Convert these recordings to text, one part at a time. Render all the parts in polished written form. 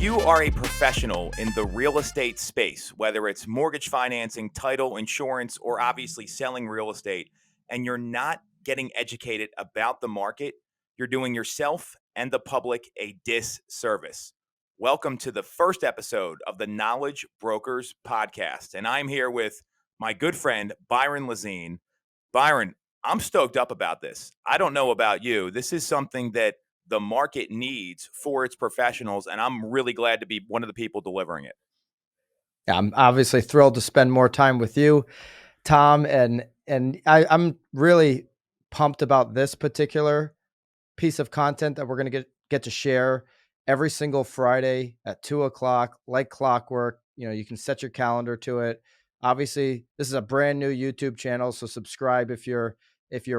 you are a professional in the real estate space, whether it's mortgage financing, title, insurance, or obviously selling real estate, and you're not getting educated about the market, you're doing yourself and the public a disservice. Welcome to the first episode of the Knowledge Brokers podcast. And I'm here with my good friend, Byron Lazine. Byron, I'm stoked up about this. I don't know about you. This is something that the market needs for its professionals, and I'm really glad to be one of the people delivering it. Yeah, I'm obviously thrilled to spend more time with you, Tom, and I'm really pumped about this particular piece of content that we're going to get to share every single Friday at 2:00, like clockwork. You know, you can set your calendar to it. Obviously, this is a brand new YouTube channel, so subscribe if you're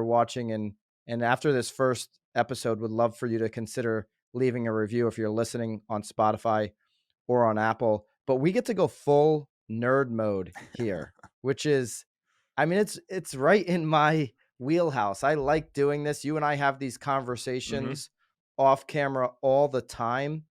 watching. And after this first episode, would love for you to consider leaving a review if you're listening on Spotify or on Apple. But we get to go full nerd mode here, which is, I mean, it's right in my wheelhouse. I like doing this. You and I have these conversations off camera all the time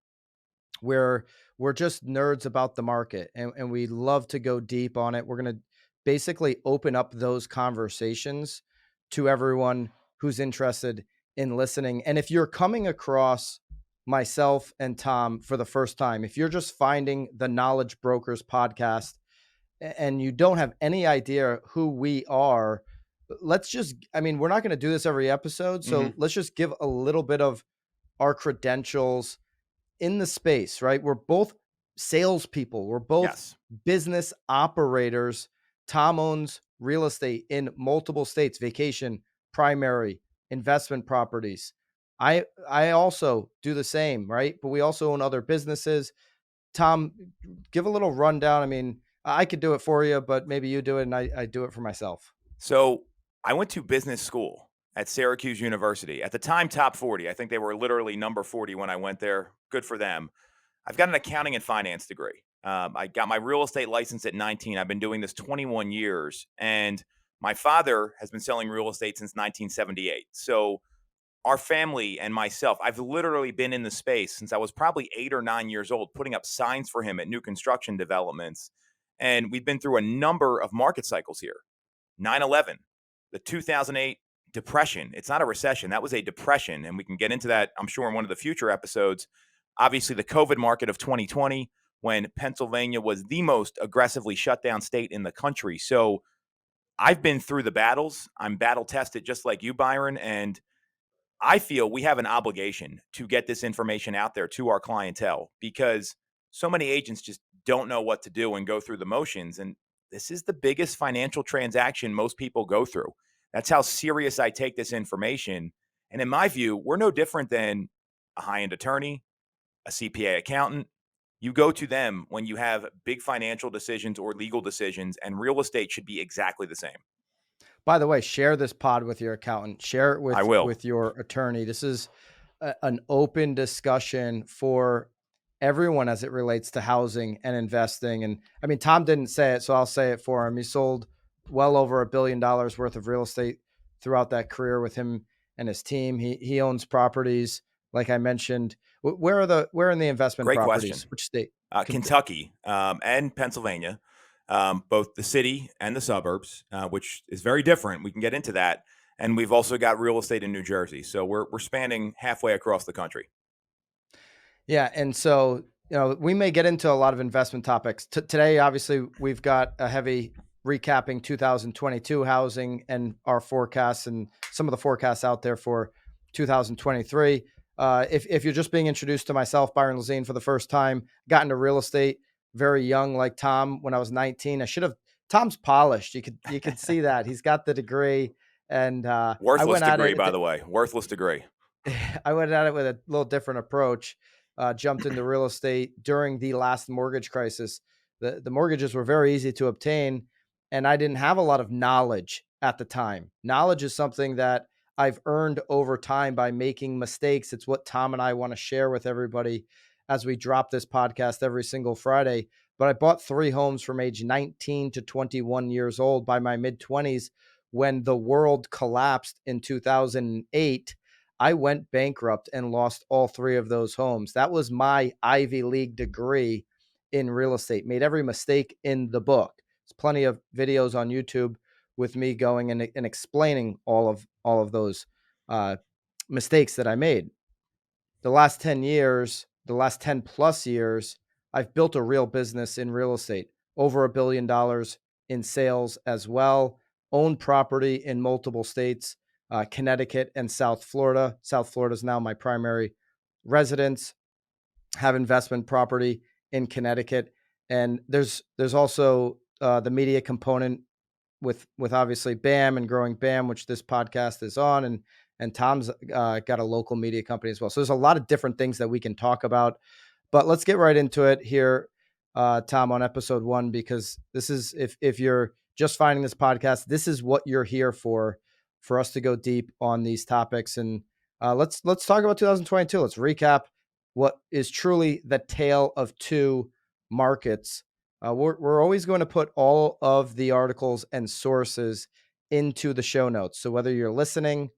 where we're just nerds about the market, and we love to go deep on it. We're going to basically open up those conversations to everyone who's interested in listening. And if you're coming across myself and Tom for the first time, if you're just finding the Knowledge Brokers podcast and you don't have any idea who we are, we're not going to do this every episode. So let's just give a little bit of our credentials in the space, right? We're both salespeople. We're both business operators. Tom owns real estate in multiple states, vacation, primary, investment properties. I also do the same, right? But we also own other businesses. Tom, give a little rundown. I mean, I could do it for you, but maybe you do it and I do it for myself. So I went to business school at Syracuse University. At the time, top 40. I think they were literally number 40 when I went there. Good for them. I've got an accounting and finance degree. I got my real estate license at 19. I've been doing this 21 years. And my father has been selling real estate since 1978. So our family and myself, I've literally been in the space since I was probably 8 or 9 years old, putting up signs for him at new construction developments. And we've been through a number of market cycles here. 9/11, the 2008 depression. It's not a recession. That was a depression. And we can get into that, I'm sure, in one of the future episodes. Obviously, the COVID market of 2020, when Pennsylvania was the most aggressively shut down state in the country. So I've been through the battles. I'm battle tested just like you, Byron. And I feel we have an obligation to get this information out there to our clientele because so many agents just don't know what to do and go through the motions. And this is the biggest financial transaction most people go through. That's how serious I take this information. And in my view, we're no different than a high-end attorney, a CPA accountant. You go to them when you have big financial decisions or legal decisions, and real estate should be exactly the same. By the way, share this pod with your accountant. Share it with your attorney. This is an open discussion for everyone as it relates to housing and investing. And I mean, Tom didn't say it, so I'll say it for him. He sold well over $1 billion worth of real estate throughout that career with him and his team. He owns properties, like I mentioned. Where in the investment Great properties? Question. Which state? Kentucky and Pennsylvania. Both the city and the suburbs, which is very different. We can get into that. And we've also got real estate in New Jersey. So we're spanning halfway across the country. Yeah. And so, you know, we may get into a lot of investment topics. Today, obviously, we've got a heavy recapping 2022 housing and our forecasts and some of the forecasts out there for 2023. If you're just being introduced to myself, Byron Lazine, for the first time, got into real estate very young, like Tom, when I was 19. Tom's polished. You could see that. He's got the degree. And worthless degree, by the way. Worthless degree. I went at it with a little different approach. Jumped into real estate during the last mortgage crisis. The mortgages were very easy to obtain, and I didn't have a lot of knowledge at the time. Knowledge is something that I've earned over time by making mistakes. It's what Tom and I want to share with everybody as we drop this podcast every single Friday. But I bought 3 homes from age 19 to 21 years old. By my mid-20s, when the world collapsed in 2008, I went bankrupt and lost all three of those homes. That was my Ivy League degree in real estate. Made every mistake in the book. There's plenty of videos on YouTube with me going and explaining all of those uh, mistakes that I made. The last 10 years, the last 10 plus years, I've built a real business in real estate, over $1 billion in sales as well, owned property in multiple states, Connecticut and South Florida. South Florida is now my primary residence, have investment property in Connecticut. And there's also the media component with obviously BAM and growing BAM, which this podcast is on, and Tom's got a local media company as well. So there's a lot of different things that we can talk about, but let's get right into it here, Tom, on episode 1, because this is if you're just finding this podcast, this is what you're here for us to go deep on these topics. And let's talk about 2022. Let's recap what is truly the tale of two markets. We're always going to put all of the articles and sources into the show notes. So whether you're listening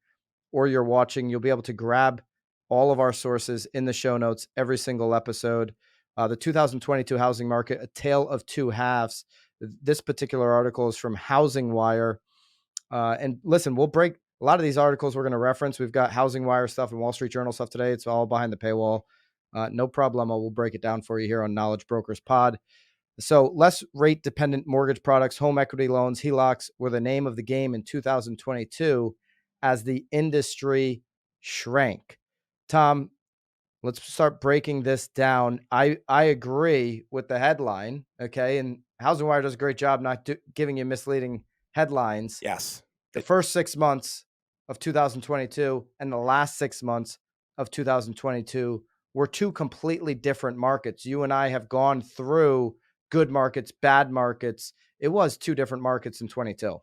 or you're watching, you'll be able to grab all of our sources in the show notes every single episode. The 2022 housing market, a tale of two halves. This particular article is from Housing Wire. And listen, we'll break a lot of these articles we're going to reference. We've got Housing Wire stuff and Wall Street Journal stuff today. It's all behind the paywall. No problem. We'll break it down for you here on Knowledge Brokers Pod. So less rate dependent mortgage products, home equity loans, HELOCs were the name of the game in 2022 as the industry shrank. Tom, let's start breaking this down. I agree with the headline. Okay. And Housing Wire does a great job not giving you misleading headlines. Yes. The first 6 months of 2022 and the last 6 months of 2022 were two completely different markets. You and I have gone through good markets, bad markets. It was two different markets in 22.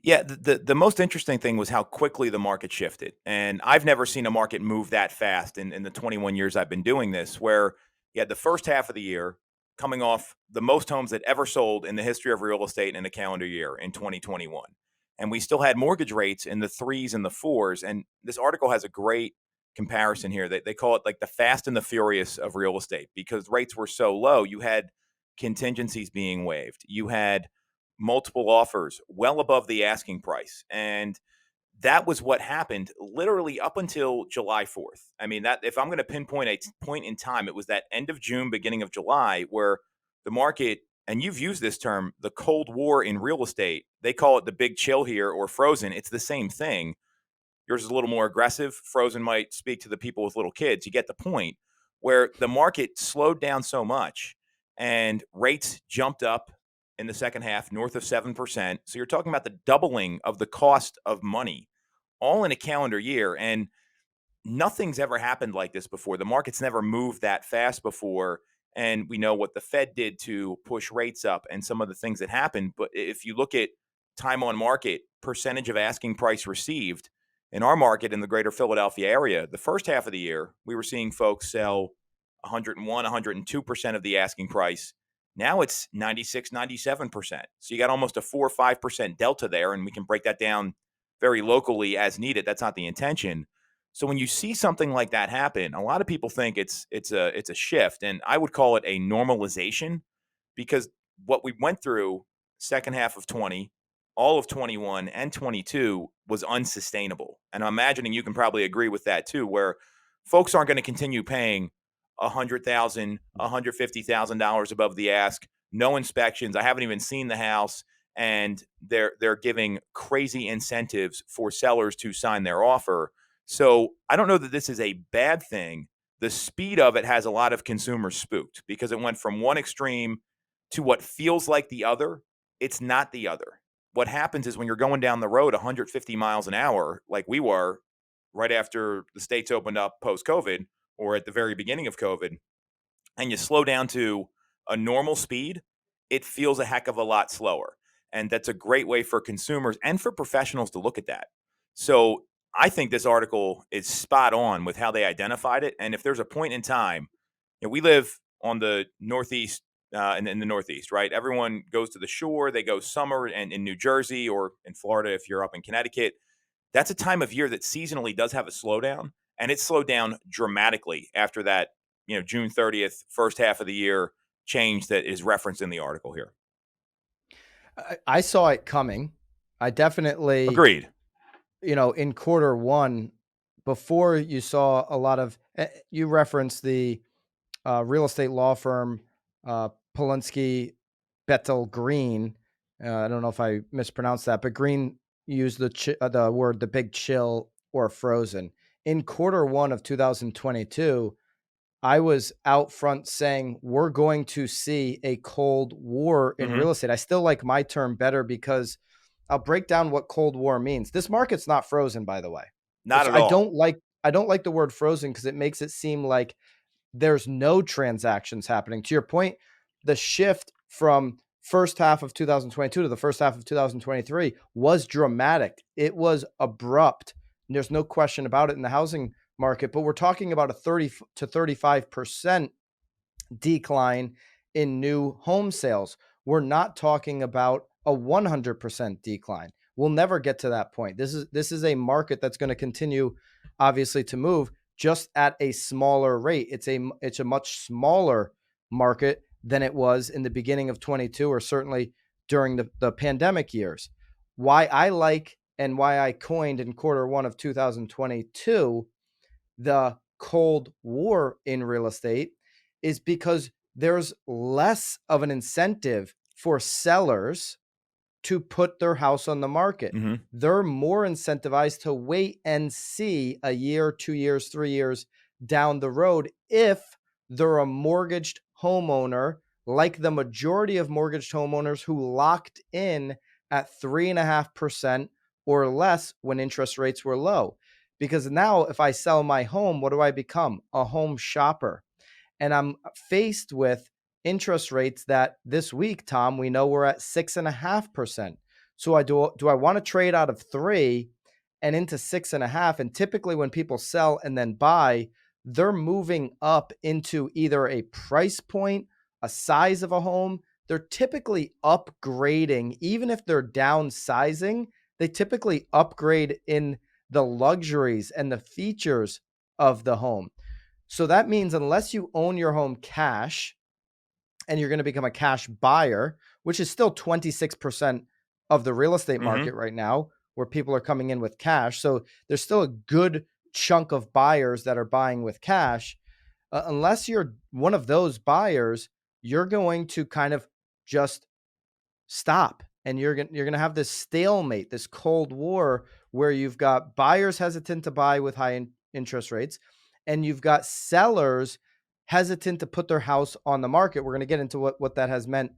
Yeah, the most interesting thing was how quickly the market shifted. And I've never seen a market move that fast in the 21 years I've been doing this, where you had the first half of the year coming off the most homes that ever sold in the history of real estate in a calendar year in 2021. And we still had mortgage rates in the threes and the fours. And this article has a great comparison here. They call it like the fast and the furious of real estate because rates were so low. You had contingencies being waived. You had multiple offers well above the asking price. And that was what happened literally up until July 4th. I mean, that if I'm going to pinpoint a point in time, it was that end of June, beginning of July, where the market, and you've used this term, the Cold War in real estate, they call it the big chill here or frozen. It's the same thing. Yours is a little more aggressive. Frozen might speak to the people with little kids. You get the point where the market slowed down so much and rates jumped up in the second half north of 7%. So you're talking about the doubling of the cost of money all in a calendar year. And nothing's ever happened like this before. The market's never moved that fast before. And we know what the Fed did to push rates up and some of the things that happened. But if you look at time on market, percentage of asking price received in our market in the greater Philadelphia area, the first half of the year, we were seeing folks sell 101, 102% of the asking price. Now it's 96, 97%. So you got almost a 4 or 5% delta there. And we can break that down very locally as needed. That's not the intention. So when you see something like that happen, a lot of people think it's a shift, and I would call it a normalization because what we went through second half of 20, all of 21 and 22 was unsustainable. And I'm imagining you can probably agree with that too, where folks aren't going to continue paying $100,000, $150,000 above the ask, no inspections. I haven't even seen the house, and they're giving crazy incentives for sellers to sign their offer. So I don't know that this is a bad thing. The speed of it has a lot of consumers spooked because it went from one extreme to what feels like the other. It's not the other. What happens is when you're going down the road 150 miles an hour, like we were right after the states opened up post COVID or at the very beginning of COVID, and you slow down to a normal speed, it feels a heck of a lot slower. And that's a great way for consumers and for professionals to look at that. So I think this article is spot on with how they identified it. And if there's a point in time, we live on the Northeast, in the Northeast, right? Everyone goes to the shore. They go summer and in New Jersey or in Florida if you're up in Connecticut. that's a time of year that seasonally does have a slowdown, and it slowed down dramatically after that, June 30th, first half of the year change that is referenced in the article here. I saw it coming. I definitely, Agreed. in quarter one, before you saw a lot of, you referenced the real estate law firm, Polinsky Bettel Green. I don't know if I mispronounced that, but Green used the word the big chill or frozen. In quarter one of 2022, I was out front saying we're going to see a cold war in Mhm. real estate. I still like my term better because I'll break down what cold war means. This market's not frozen, by the way. Not at I all. don't like I don't like the word frozen because it makes it seem like there's no transactions happening. To your point, the shift from first half of 2022 to the first half of 2023 was dramatic. It was abrupt. And there's no question about it in the housing market, but we're talking about a 30 to 35% decline in new home sales. We're not talking about a 100% decline. We'll never get to that point. This is a market that's going to continue obviously to move just at a smaller rate. It's a much smaller market than it was in the beginning of 22 or certainly during the pandemic years. Why I like and why I coined in quarter one of 2022 the Cold War in real estate is because there's less of an incentive for sellers to put their house on the market. Mhm. They're more incentivized to wait and see a year, 2 years, 3 years down the road if they're a mortgaged homeowner, like the majority of mortgaged homeowners who locked in at 3.5% or less when interest rates were low. Because now, if I sell my home, what do I become? A home shopper. And I'm faced with interest rates that this week, Tom, we know we're at 6.5%. So I want to trade out of 3 and into 6.5? And typically when people sell and then buy, they're moving up into either a price point, a size of a home. They're typically upgrading, even if they're downsizing, they typically upgrade in the luxuries and the features of the home. So that means unless you own your home cash and you're going to become a cash buyer, which is still 26% of the real estate Mhm. market right now, where people are coming in with cash. So there's still a good chunk of buyers that are buying with cash. Unless you're one of those buyers, you're going to kind of just stop, and you're going to have this stalemate, this cold war, where you've got buyers hesitant to buy with high interest rates, and you've got sellers hesitant to put their house on the market. We're going to get into what that has meant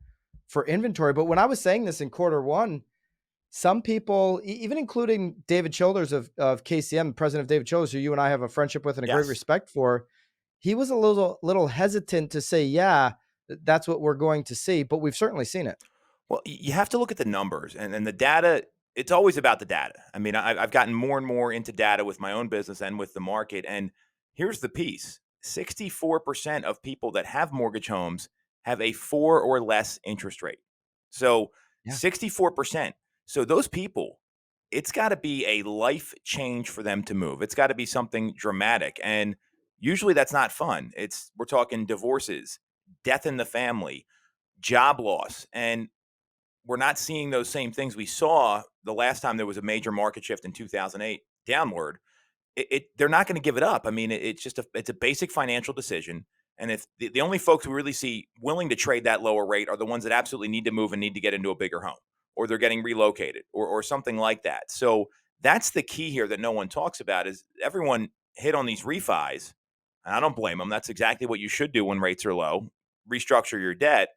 for inventory. But when I was saying this in quarter one, some people, even including David Childers of KCM, president of David Childers, who you and I have a friendship with and a great Yes. respect for, he was a little hesitant to say, yeah, that's what we're going to see, but we've certainly seen it. Well, you have to look at the numbers and the data. It's always about the data. I mean, I've gotten more and more into data with my own business and with the market. And here's the piece: 64% of people that have mortgage homes have a 4 or less interest rate. So Yeah. 64%. So those people, it's got to be a life change for them to move. It's got to be something dramatic. And usually that's not fun. We're talking divorces, death in the family, job loss. And we're not seeing those same things we saw the last time there was a major market shift in 2008 downward. They're not going to give it up. I mean, it's a basic financial decision. And if the only folks we really see willing to trade that lower rate are the ones that absolutely need to move and need to get into a bigger home, or they're getting relocated, or something like that. So that's the key here that no one talks about. Is everyone hit on these refis, and I don't blame them. That's exactly what you should do when rates are low. Restructure your debt.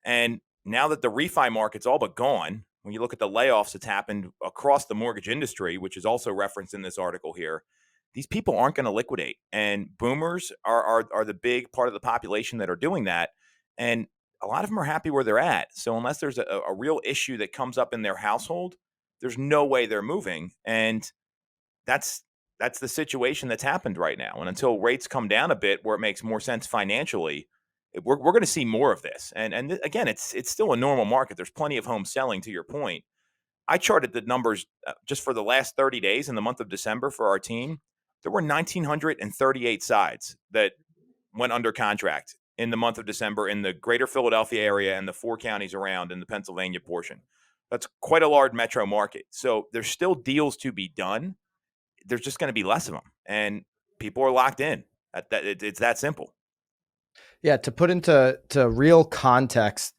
And now that the refi market's all but gone, when you look at the layoffs that's happened across the mortgage industry, which is also referenced in this article here, these people aren't going to liquidate. And boomers are the big part of the population that are doing that. And a lot of them are happy where they're at. So unless there's a real issue that comes up in their household, there's no way they're moving. And that's that's the situation that's happened right now. And until rates come down a bit where it makes more sense financially, we're going to see more of this. And again, it's still a normal market. There's plenty of homes selling, to your point. I charted the numbers just for the last 30 days in the month of December for our team. There were 1,938 sides that went under contract in the month of December in the greater Philadelphia area and the four counties around in the Pennsylvania portion. That's quite a large metro market. So there's still deals to be done. There's just going to be less of them, and people are locked in. It's that simple. Yeah, to put into real context,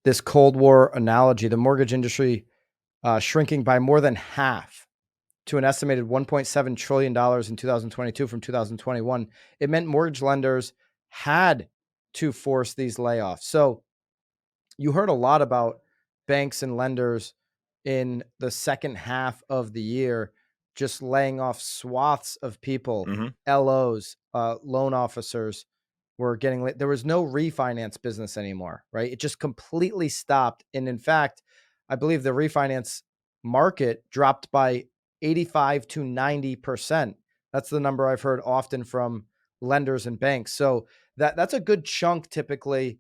this Cold War analogy, the mortgage industry shrinking by more than half to an estimated $1.7 trillion in 2022 from 2021, it meant mortgage lenders had to force these layoffs. So you heard a lot about banks and lenders in the second half of the year just laying off swaths of people, Mm-hmm. LOs, loan officers were getting late. There was no refinance business anymore, right? It just completely stopped. And in fact, I believe the refinance market dropped by 85 to 90%. That's the number I've heard often from lenders and banks. So that's a good chunk typically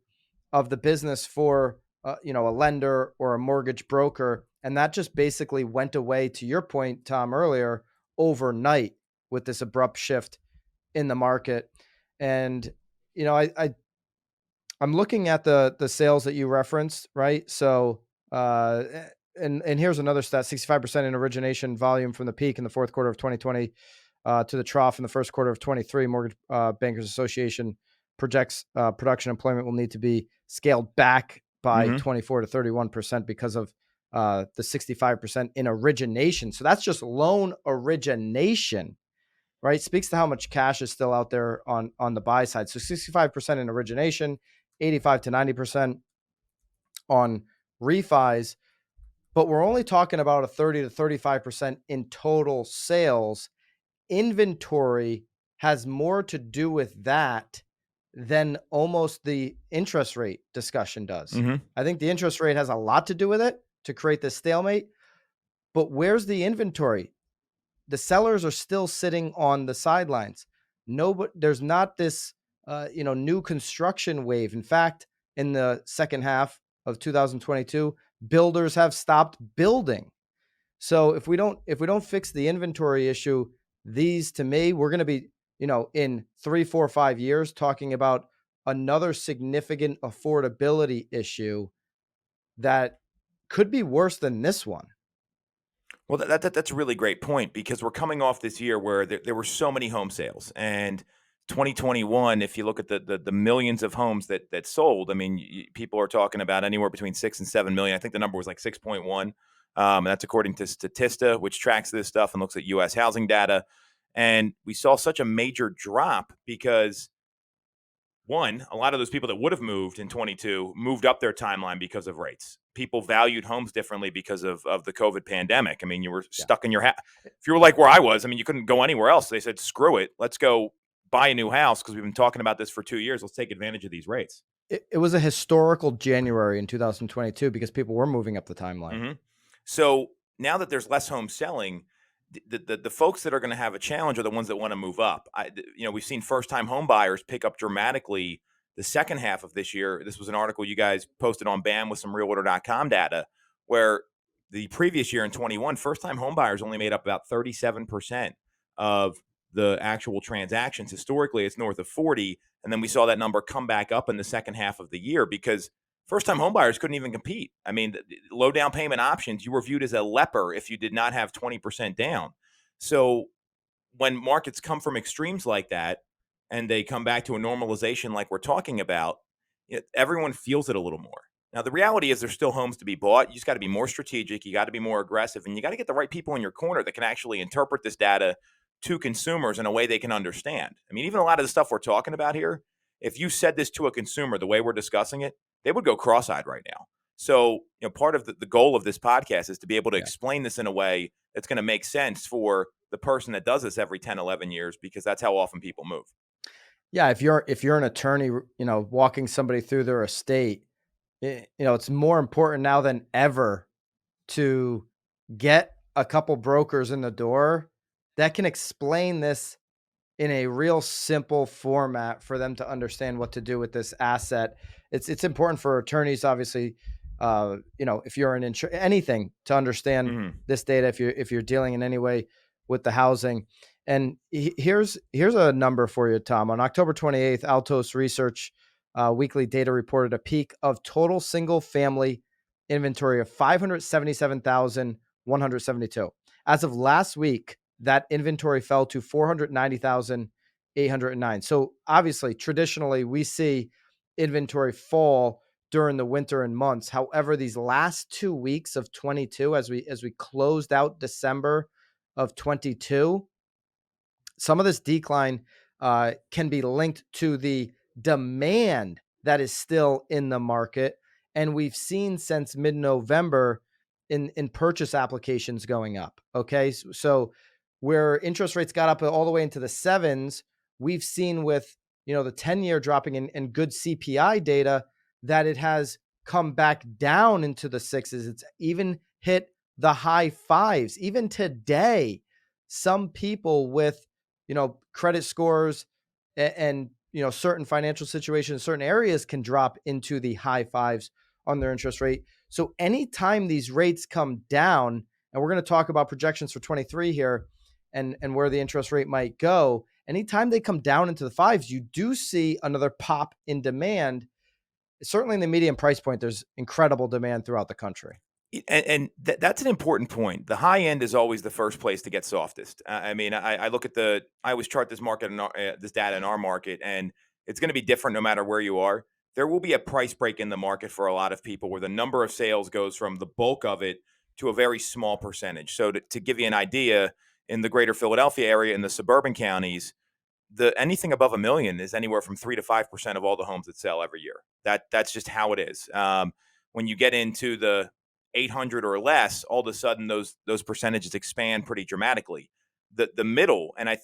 of the business for a lender or a mortgage broker, and that just basically went away, to your point, Tom, earlier, overnight with this abrupt shift in the market. And I'm looking at the sales that you referenced, right? So and here's another stat: 65% in origination volume from the peak in the fourth quarter of 2020 to the trough in the first quarter of 23. Mortgage Bankers Association projects production employment will need to be scaled back by Mm-hmm. 24 to 31% because of the 65% in origination. So that's just loan origination, right? Speaks to how much cash is still out there on the buy side. So 65% in origination, 85 to 90% on refis, but we're only talking about a 30 to 35% in total sales. Inventory has more to do with that than almost the interest rate discussion does. Mm-hmm. I think the interest rate has a lot to do with it to create this stalemate, but where's the inventory? The sellers are still sitting on the sidelines. No, but there's not this new construction wave. In fact, in the second half of 2022, builders have stopped building. So if we don't fix the inventory issue, these, to me, we're going to be, in 3, 4, 5 years talking about another significant affordability issue that could be worse than this one. Well, that's a really great point because we're coming off this year where there were so many home sales, and 2021. If you look at the millions of homes that sold, I mean, people are talking about anywhere between 6 and 7 million. I think the number was like 6.1. And that's according to Statista, which tracks this stuff and looks at U.S. housing data. And we saw such a major drop because one, a lot of those people that would have moved in 22 moved up their timeline because of rates. People valued homes differently because of the COVID pandemic. I mean, you were Yeah. stuck in your house. If you were like where I was, I mean, you couldn't go anywhere else. They said, screw it. Let's go buy a new house because we've been talking about this for 2 years. Let's take advantage of these rates. It was a historical January in 2022 because people were moving up the timeline. Mm-hmm. So now that there's less home selling, the folks that are going to have a challenge are the ones that want to move up. We've seen first time home buyers pick up dramatically the second half of this year. This was an article you guys posted on BAM with some realtor.com data where the previous year in 21, first time home buyers only made up about 37% of the actual transactions. Historically, it's north of 40. And then we saw that number come back up in the second half of the year because first time homebuyers couldn't even compete. I mean, the low down payment options, you were viewed as a leper if you did not have 20% down. So when markets come from extremes like that and they come back to a normalization like we're talking about, everyone feels it a little more. Now, the reality is there's still homes to be bought. You just got to be more strategic. You got to be more aggressive, and you got to get the right people in your corner that can actually interpret this data to consumers in a way they can understand. I mean, even a lot of the stuff we're talking about here, if you said this to a consumer the way we're discussing it, they would go cross-eyed right now. So, part of the goal of this podcast is to be able to Yeah. explain this in a way that's going to make sense for the person that does this every 10, 11 years, because that's how often people move. Yeah, if you're an attorney, walking somebody through their estate, it's more important now than ever to get a couple brokers in the door that can explain this in a real simple format for them to understand what to do with this asset. It's important for attorneys, obviously, if you're anything to understand Mhm. this data, if you're dealing in any way with the housing. And here's a number for you, Tom. On October 28th, Altos Research weekly data reported a peak of total single family inventory of 577,172. As of last week, that inventory fell to 490,809. So obviously, traditionally, we see inventory fall during the winter and months. However, these last 2 weeks of 22, as we closed out December of 22, some of this decline can be linked to the demand that is still in the market. And we've seen since mid-November in purchase applications going up. Okay. So where interest rates got up all the way into the sevens, we've seen with the 10-year dropping in good CPI data that it has come back down into the sixes. It's even hit the high fives. Even today, some people with credit scores and certain financial situations, certain areas can drop into the high fives on their interest rate. So anytime these rates come down, and we're going to talk about projections for 23 here and where the interest rate might go, anytime they come down into the fives, you do see another pop in demand. Certainly in the medium price point, there's incredible demand throughout the country. That's an important point. The high end is always the first place to get softest. I mean, I look at I always chart this market and this data in our market, and it's going to be different no matter where you are. There will be a price break in the market for a lot of people where the number of sales goes from the bulk of it to a very small percentage. So to give you an idea, in the greater Philadelphia area, in the suburban counties, the anything above a million is anywhere from 3 to 5% of all the homes that sell every year. That's just how it is. When you get into the 800 or less, all of a sudden those percentages expand pretty dramatically. The middle, and I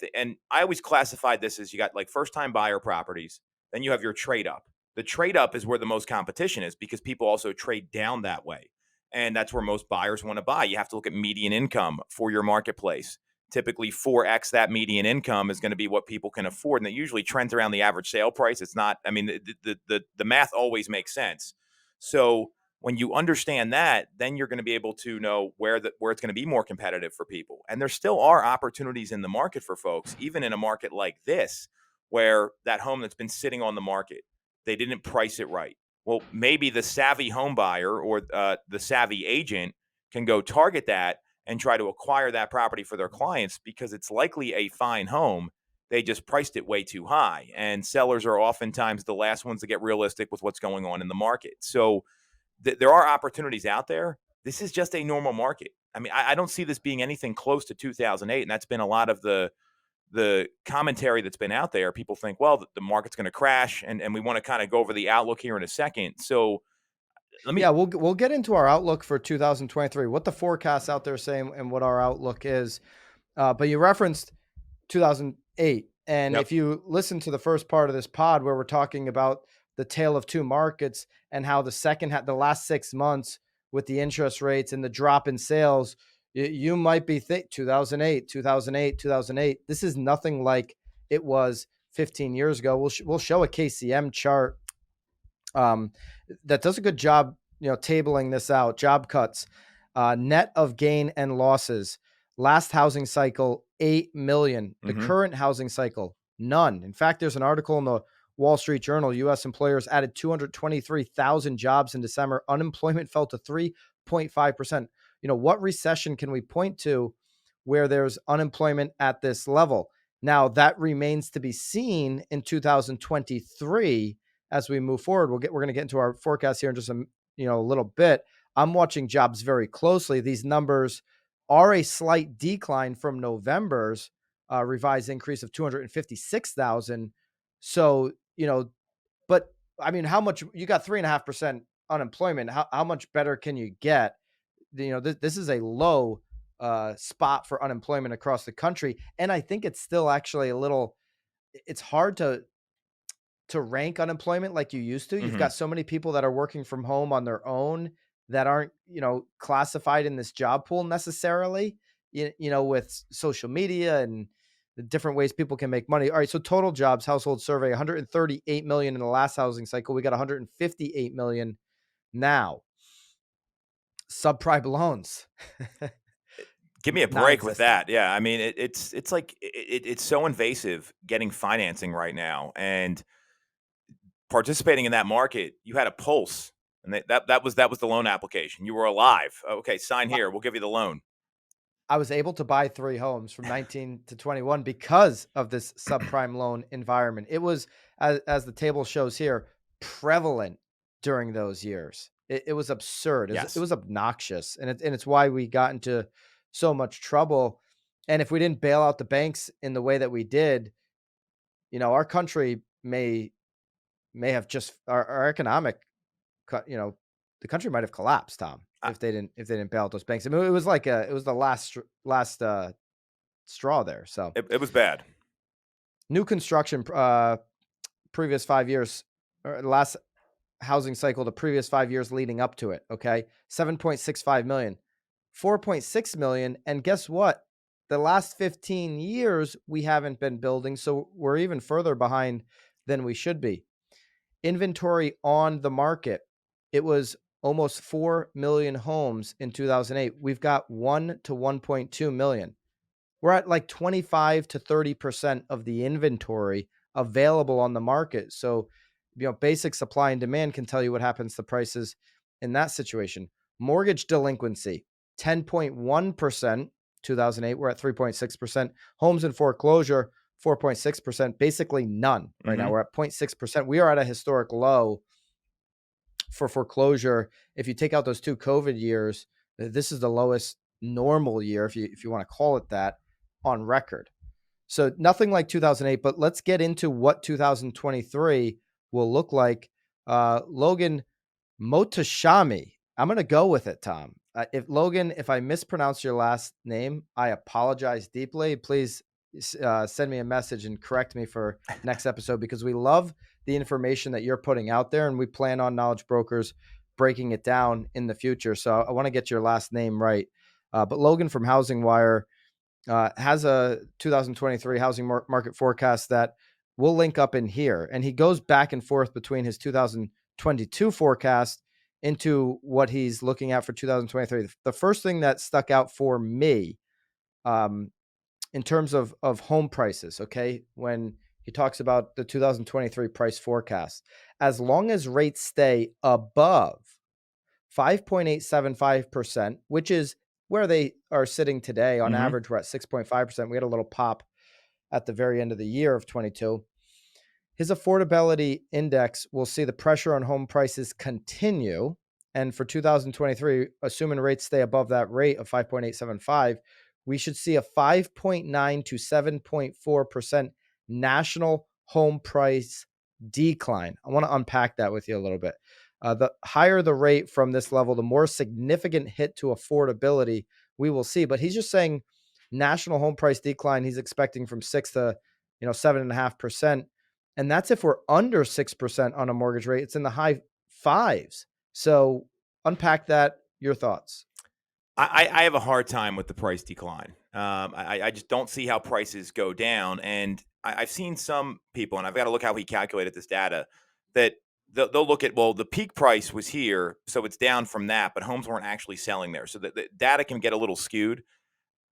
always classified this as you got like first time buyer properties, then you have your trade up. The trade up is where the most competition is because people also trade down that way, and that's where most buyers want to buy. You have to look at median income for your marketplace. Typically 4x that median income is going to be what people can afford, and it usually trends around the average sale price. It's not, I mean, the math always makes sense. So when you understand that, then you're going to be able to know where it's going to be more competitive for people. And there still are opportunities in the market for folks, even in a market like this, where that home that's been sitting on the market, they didn't price it right. Well, maybe the savvy home buyer or the savvy agent can go target that and try to acquire that property for their clients because it's likely a fine home. They just priced it way too high. And sellers are oftentimes the last ones to get realistic with what's going on in the market. So there are opportunities out there. This is just a normal market. I mean, I don't see this being anything close to 2008. And that's been a lot of the commentary that's been out there. People think, well, the market's going to crash. And we want to kind of go over the outlook here in a second. So let Yeah, me, we'll get into our outlook for 2023, what the forecasts out there saying, and what our outlook is. But you referenced 2008. And yep. if you listen to the first part of this pod where we're talking about the tale of two markets and how the last 6 months with the interest rates and the drop in sales, you might be 2008, 2008, 2008. This is nothing like it was 15 years ago. We'll show a KCM chart um, that does a good job, tabling this out. Job cuts, net of gain and losses. Last housing cycle, 8 million. The Mm-hmm. current housing cycle, none. In fact, there's an article in the Wall Street Journal. U.S. employers added 223,000 jobs in December. Unemployment fell to 3.5%. What recession can we point to where there's unemployment at this level? Now, that remains to be seen in 2023 as we move forward. We're going to get into our forecast here in just a little bit. I'm watching jobs very closely. These numbers are a slight decline from November's revised increase of 256,000. So, but I mean, how much you got 3.5% unemployment? How much better can you get? This is a low spot for unemployment across the country. And I think it's still actually it's hard to rank unemployment like you used to. You've Mm-hmm. got so many people that are working from home on their own that aren't, classified in this job pool necessarily, with social media and the different ways people can make money. All right. So total jobs, household survey, 138 million in the last housing cycle. We got 158 million now. Subprime loans, Give me a break with non-existent. that. Yeah, I mean, it's like it's so invasive getting financing right now, and participating in that market, you had a pulse, and that was the loan application. You were alive. Okay, sign here. We'll give you the loan. I was able to buy 3 homes from 19 to 21 because of this subprime loan environment. It was, as the table shows here, prevalent during those years. It was absurd. It Yes. was obnoxious, and it's why we got into so much trouble. And if we didn't bail out the banks in the way that we did, our country may have just our economic, the country might have collapsed, Tom, I, if they didn't bail out those banks. I mean, it was the last straw there. So it was bad. new construction, previous 5 years, or last housing cycle, the previous 5 years leading up to it. Okay, 7.65 million, 4.6 million, and guess what? The last 15 years we haven't been building, so we're even further behind than we should be. Inventory on the market, it was almost 4 million homes in 2008. We've got 1 to 1.2 million. We're at like 25 to 30% of the inventory available on the market. So, basic supply and demand can tell you what happens to prices in that situation. Mortgage delinquency, 10.1%, 2008. We're at 3.6%. Homes in foreclosure, 4.6%. Basically none right now. Hmm. We're at 0.6%. We are at a historic low for foreclosure. If you take out those 2 COVID years, this is the lowest normal year, if you want to call it that, on record. So nothing like 2008, but let's get into what 2023 will look like. Logan, Mohtashami. I'm going to go with it, Tom. If I mispronounce your last name, I apologize deeply. Please send me a message and correct me for next episode, because we love the information that you're putting out there, and we plan on Knowledge Brokers breaking it down in the future. So I want to get your last name right. But Logan from Housing Wire has a 2023 housing market forecast that we'll link up in here. And he goes back and forth between his 2022 forecast into what he's looking at for 2023. The first thing that stuck out for me, um, in terms of home prices, okay, when he talks about the 2023 price forecast, as long as rates stay above 5.875%, which is where they are sitting today. On Hmm. average, we're at 6.5%. We had a little pop at the very end of the year of 22. His affordability index will see the pressure on home prices continue. And for 2023, assuming rates stay above that rate of 5.875, we should see a 5.9 to 7.4% national home price decline. I want to unpack that with you a little bit. The higher the rate from this level, the more significant hit to affordability we will see. But he's just saying national home price decline he's expecting from 6 to 7.5%. And that's if we're under 6% on a mortgage rate. It's in the high fives. So unpack that. Your thoughts. I have a hard time with the price decline. I just don't see how prices go down. And I've seen some people, and I've got to look how he calculated this data, that they'll look at, well, the peak price was here, so it's down from that, but homes weren't actually selling there. So the data can get a little skewed.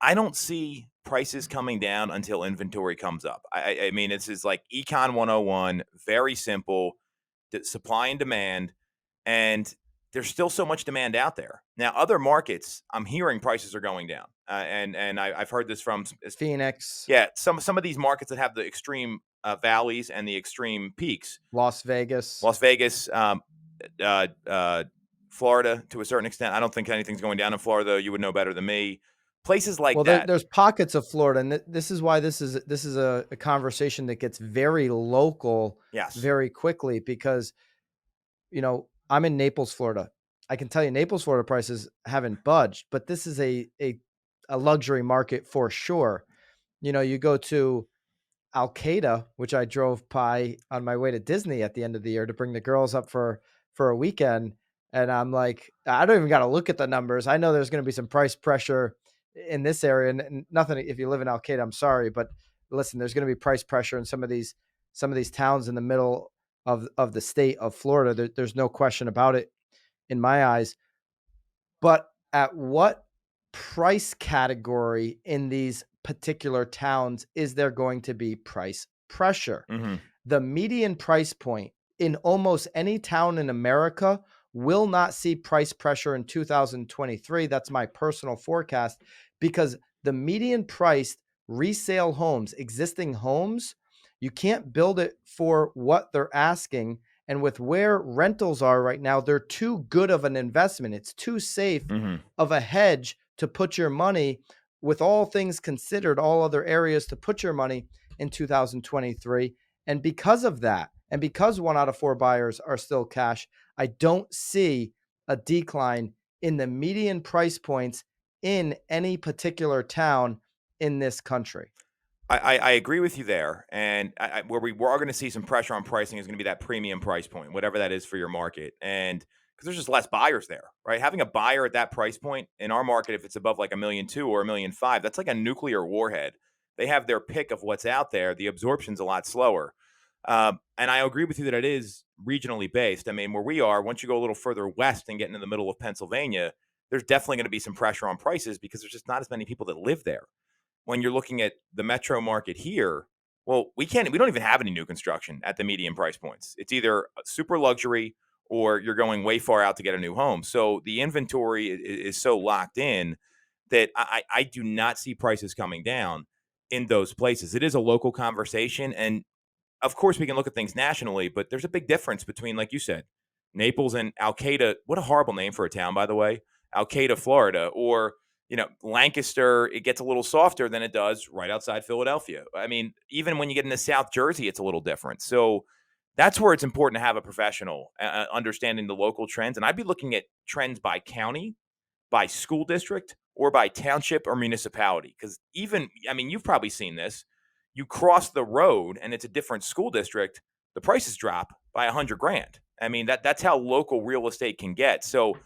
I don't see prices coming down until inventory comes up. I mean, this is like Econ 101, very simple, supply and demand, and there's still so much demand out there. Now, other markets, I'm hearing prices are going down, and I've heard this from Phoenix, yeah, some of these markets that have the extreme valleys and the extreme peaks. Las Vegas. Las Vegas, uh, uh, Florida, to a certain extent. I don't think anything's going down in Florida, though. You would know better than me. Places like Well, that. there's pockets of Florida, and this is why this is a conversation that gets very local Yes. very quickly, because I'm in Naples, Florida. I can tell you Naples, Florida prices haven't budged, but this is a luxury market for sure. You go to Al Qaeda, which I drove by on my way to Disney at the end of the year to bring the girls up for a weekend, and I'm like, I don't even got to look at the numbers. I know there's going to be some price pressure in this area, and nothing. If you live in Al Qaeda, I'm sorry, but listen, there's going to be price pressure in some of these towns in the middle of the state of Florida. There's no question about it in my eyes. But at what price category in these particular towns is there going to be price pressure? Mhm. The median price point in almost any town in America will not see price pressure in 2023. That's my personal forecast because the median priced resale homes, existing homes, you can't build it for what they're asking. And with where rentals are right now, they're too good of an investment. It's too safe Mhm. of a hedge to put your money, with all things considered, all other areas to put your money in 2023. And because of that, and because 1 out of 4 buyers are still cash, I don't see a decline in the median price points in any particular town in this country. I agree with you there, and where we are going to see some pressure on pricing is going to be that premium price point, whatever that is for your market, and because there's just less buyers there, right? Having a buyer at that price point in our market, if it's above like 1,200,000 or 1,500,000, that's like a nuclear warhead. They have their pick of what's out there. The absorption's a lot slower, and I agree with you that it is regionally based. I mean, where we are, once you go a little further west and get into the middle of Pennsylvania, there's definitely going to be some pressure on prices because there's just not as many people that live there. When you're looking at the metro market here, well, we don't even have any new construction at the median price points. It's either super luxury or you're going way far out to get a new home. So the inventory is so locked in that I do not see prices coming down in those places. It is a local conversation. And of course, we can look at things nationally, but there's a big difference between, like you said, Naples and Alcada. What a horrible name for a town, by the way. Alcada, Florida, or Lancaster. It gets a little softer than it does right outside Philadelphia. I mean, even when you get into South Jersey, it's a little different. So that's where it's important to have a professional understanding the local trends. And I'd be looking at trends by county, by school district, or by township or municipality. Because even, I mean, you've probably seen this. You cross the road and it's a different school district, the prices drop by 100 grand. I mean, that's how local real estate can get. So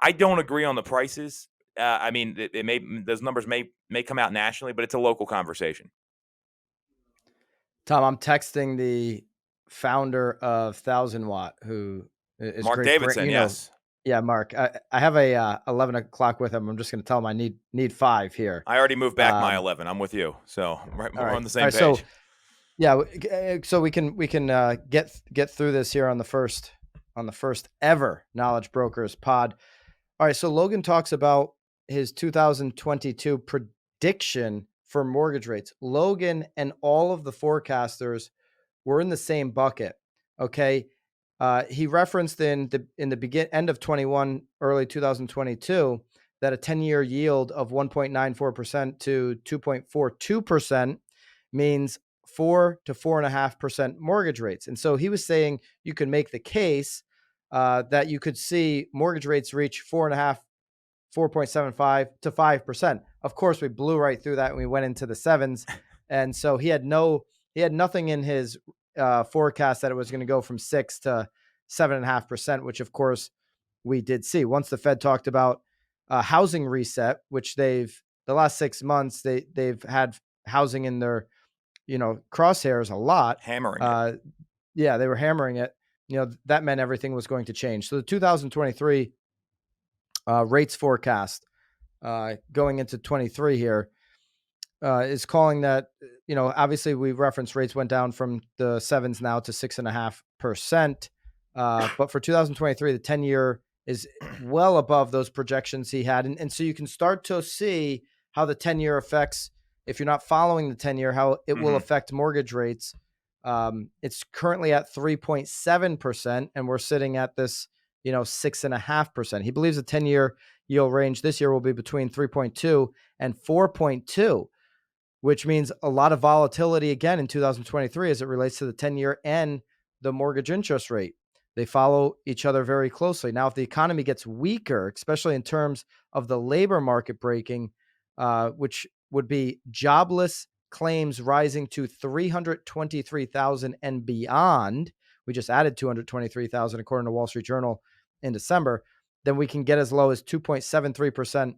I don't agree on the prices. I mean, it may those numbers may come out nationally, but it's a local conversation. Tom, I'm texting the founder of 1000 Watt, who is Mark great. Davidson, You know, yes. yeah, Mark. I have a 11 o'clock with him. I'm just going to tell him I need 5 here. I already moved back my Um, 11. I'm with you. So all we're right, on the all same right. So page. yeah, so we can get through this here on the first ever Knowledge Brokers pod. All right, so Logan talks about his 2022 prediction for mortgage rates. Logan and all of the forecasters were in the same bucket. Okay, he referenced in the end of 21, early 2022, that a 10-year yield of 1.94% to 2.42% means 4 to 4.5% mortgage rates. And so he was saying you could make the case that you could see mortgage rates reach 4.5, 4.75 to 5%. Of course, we blew right through that and we went into the sevens. And so he had nothing in his forecast that it was going to go from 6 to 7.5%, which of course we did see. Once the Fed talked about housing reset, which the last 6 months, they've had housing in their, crosshairs a lot. Hammering it. Uh, yeah, they were hammering it. That meant everything was going to change. So the 2023 rates forecast going into 23 here is calling that, obviously we referenced rates went down from the sevens now to 6.5%. But for 2023, the 10-year is well above those projections he had. And so you can start to see how the 10-year affects, if you're not following the 10-year, how it will Hmm. affect mortgage rates. It's currently at 3.7%, and we're sitting at this, 6.5%. He believes the 10-year yield range this year will be between 3.2 and 4.2, which means a lot of volatility again in 2023 as it relates to the 10-year and the mortgage interest rate. They follow each other very closely. Now, if the economy gets weaker, especially in terms of the labor market breaking, which would be jobless claims rising to 323,000 and beyond, we just added 223,000 according to Wall Street Journal in December, then we can get as low as 2.73%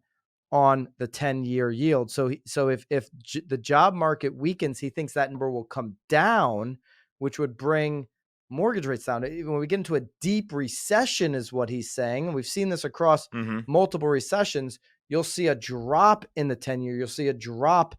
on the 10-year yield. So if the job market weakens, he thinks that number will come down, which would bring mortgage rates down. Even when we get into a deep recession, is what he's saying. And we've seen this across Mhm. multiple recessions. You'll see a drop in the 10-year. You'll see a drop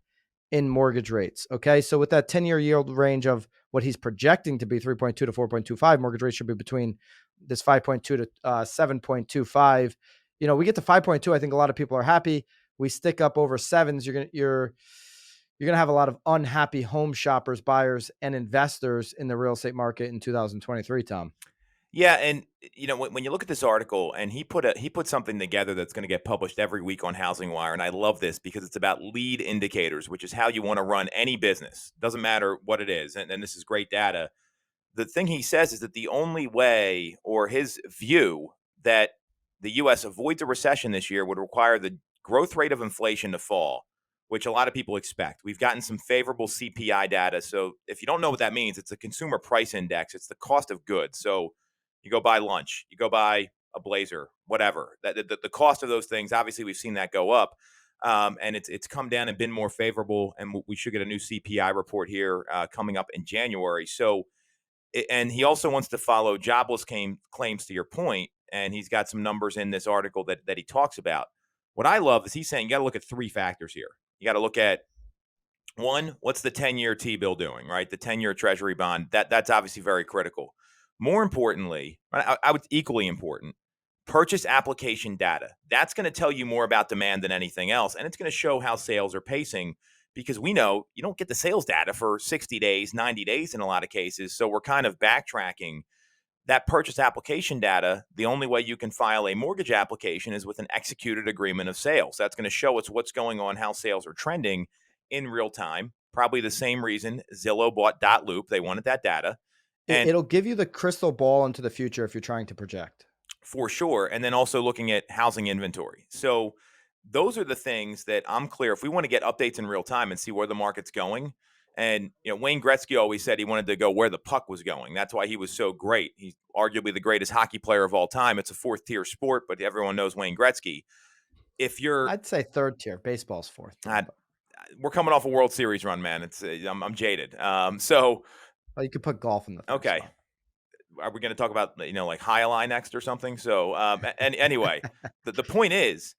in mortgage rates. Okay. So with that 10-year yield range of what he's projecting to be 3.2 to 4.25, mortgage rates should be between this 5.2 to 7.25. We get to 5.2. I think a lot of people are happy. We stick up over sevens. You're going to have a lot of unhappy home shoppers, buyers, and investors in the real estate market in 2023, Tom. Yeah, and when you look at this article, and he put something together that's going to get published every week on Housing Wire, and I love this because it's about lead indicators, which is how you want to run any business. Doesn't matter what it is, and this is great data. The thing he says is that the only way, or his view, that the U.S. avoids a recession this year would require the growth rate of inflation to fall, which a lot of people expect. We've gotten some favorable CPI data. So if you don't know what that means, it's a consumer price index. It's the cost of goods. So you go buy lunch, you go buy a blazer, whatever. The cost of those things, obviously, we've seen that go up. And it's come down and been more favorable. And we should get a new CPI report here coming up in January. So, and he also wants to follow jobless claims, to your point, and he's got some numbers in this article that he talks about. What I love is he's saying you got to look at three factors here. You got to look at, one, what's the 10-year T-bill doing, right? The 10-year Treasury bond, that's obviously very critical. More importantly, I would equally important, purchase application data. That's going to tell you more about demand than anything else, and it's going to show how sales are pacing, because we know you don't get the sales data for 60 days, 90 days in a lot of cases. So we're kind of backtracking that purchase application data. The only way you can file a mortgage application is with an executed agreement of sales. That's going to show us what's going on, how sales are trending in real time. Probably the same reason Zillow bought Dot Loop. They wanted that data. And It'll give you the crystal ball into the future if you're trying to project. for sure. And then also looking at housing inventory. So those are the things that I'm clear. If we want to get updates in real time and see where the market's going, and Wayne Gretzky always said he wanted to go where the puck was going. That's why he was so great. He's arguably the greatest hockey player of all time. It's a fourth tier sport, but everyone knows Wayne Gretzky. If you're, I'd say third tier. Baseball's fourth tier. uh, we're coming off a World Series run, man. It's I'm jaded. So Well, you could put golf in the third okay, spot. are we going to talk about like High Ally next or something? So and anyway, the point is,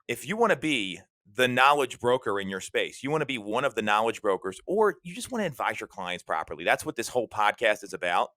if you want to be the knowledge broker in your space, you want to be one of the knowledge brokers, or you just want to advise your clients properly. That's what this whole podcast is about.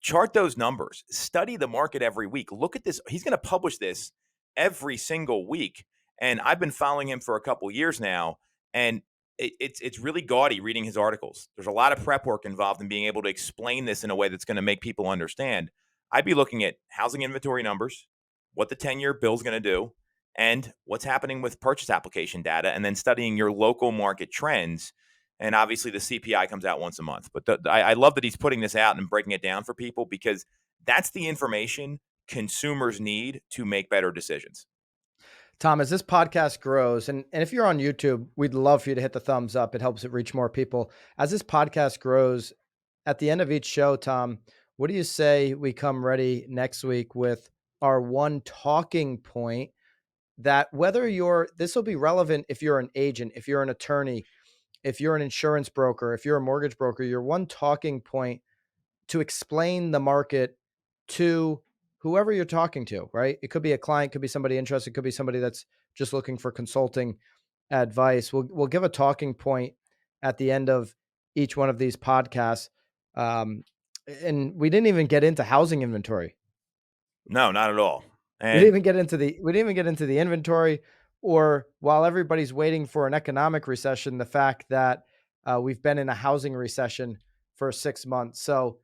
Chart those numbers, study the market every week. Look at this. He's going to publish this every single week. And I've been following him for a couple years now. And it's really gaudy reading his articles. There's a lot of prep work involved in being able to explain this in a way that's going to make people understand. I'd be looking at housing inventory numbers, what the 10-year bill is going to do, and what's happening with purchase application data, and then studying your local market trends. And obviously, the CPI comes out once a month. But I love that he's putting this out and breaking it down for people, because that's the information consumers need to make better decisions. Tom, as this podcast grows, and if you're on YouTube, we'd love for you to hit the thumbs up. It helps it reach more people. As this podcast grows, at the end of each show, Tom, what do you say we come ready next week with our one talking point that this will be relevant if you're an agent, if you're an attorney, if you're an insurance broker, if you're a mortgage broker, your one talking point to explain the market to whoever you're talking to, right? It could be a client, could be somebody interested, could be somebody that's just looking for consulting advice. We'll give a talking point at the end of each one of these podcasts. And we didn't even get into housing inventory. No, not at all. We didn't And even get into the inventory, or while everybody's waiting for an economic recession, the fact that we've been in a housing recession for 6 months. So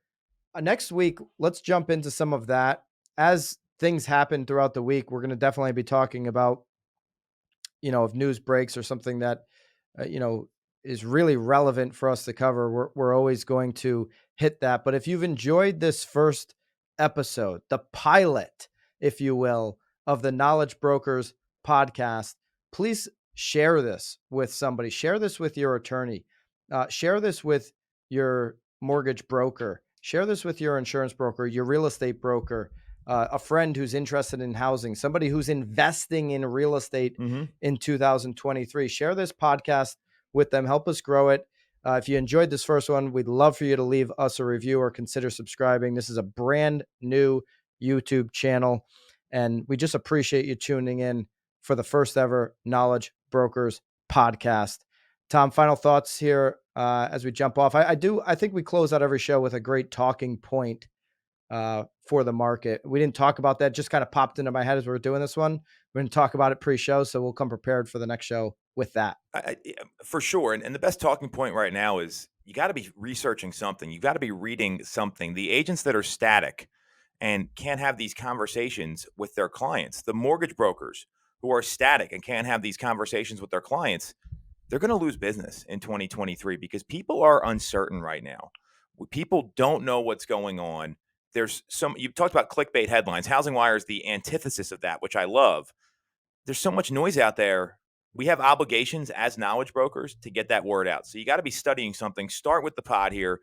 next week, let's jump into some of that. As things happen throughout the week, we're going to definitely be talking about, if news breaks or something that, is really relevant for us to cover, we're always going to hit that. But if you've enjoyed this first episode, the pilot, if you will, of the Knowledge Brokers podcast, please share this with somebody. Share this with your attorney. Share this with your mortgage broker. Share this with your insurance broker, your real estate broker, a friend who's interested in housing, somebody who's investing in real estate mhm. in 2023. Share this podcast with them. Help us grow it. If you enjoyed this first one, we'd love for you to leave us a review or consider subscribing. This is a brand new YouTube channel, and we just appreciate you tuning in for the first ever Knowledge Brokers podcast. Tom, final thoughts here as we jump off. I think we close out every show with a great talking point for the market. We didn't talk about that; just kind of popped into my head as we were doing this one. We're going to talk about it pre-show, so we'll come prepared for the next show with that. For sure. And the best talking point right now is you got to be researching something. You got to be reading something. The agents that are static and can't have these conversations with their clients, the mortgage brokers who are static and can't have these conversations with their clients, they're going to lose business in 2023 because people are uncertain right now. People don't know what's going on. You talked about clickbait headlines. Housing Wire is the antithesis of that, which I love. There's so much noise out there. We have obligations as knowledge brokers to get that word out. So you got to be studying something. Start with the pod here.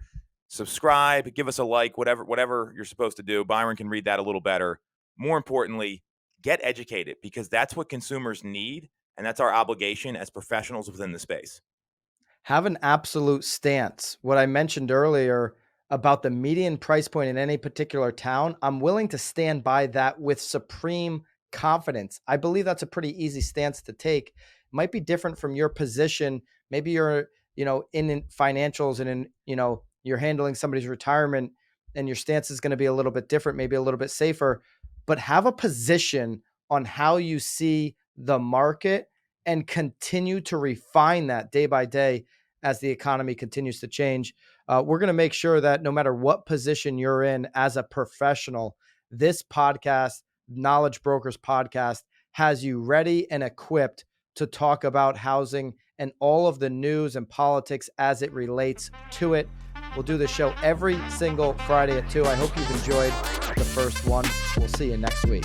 Subscribe, give us a like, whatever you're supposed to do. Byron can read that a little better. More importantly, get educated because that's what consumers need, and that's our obligation as professionals within the space. Have an absolute stance. What I mentioned earlier about the median price point in any particular town, I'm willing to stand by that with supreme confidence. I believe that's a pretty easy stance to take. It might be different from your position. Maybe you're, in financials and you're handling somebody's retirement and your stance is going to be a little bit different, maybe a little bit safer, but have a position on how you see the market and continue to refine that day by day as the economy continues to change. We're going to make sure that no matter what position you're in as a professional, this podcast, Knowledge Brokers podcast, has you ready and equipped to talk about housing and all of the news and politics as it relates to it. We'll do the show every single Friday at 2. I hope you've enjoyed the first one. We'll see you next week.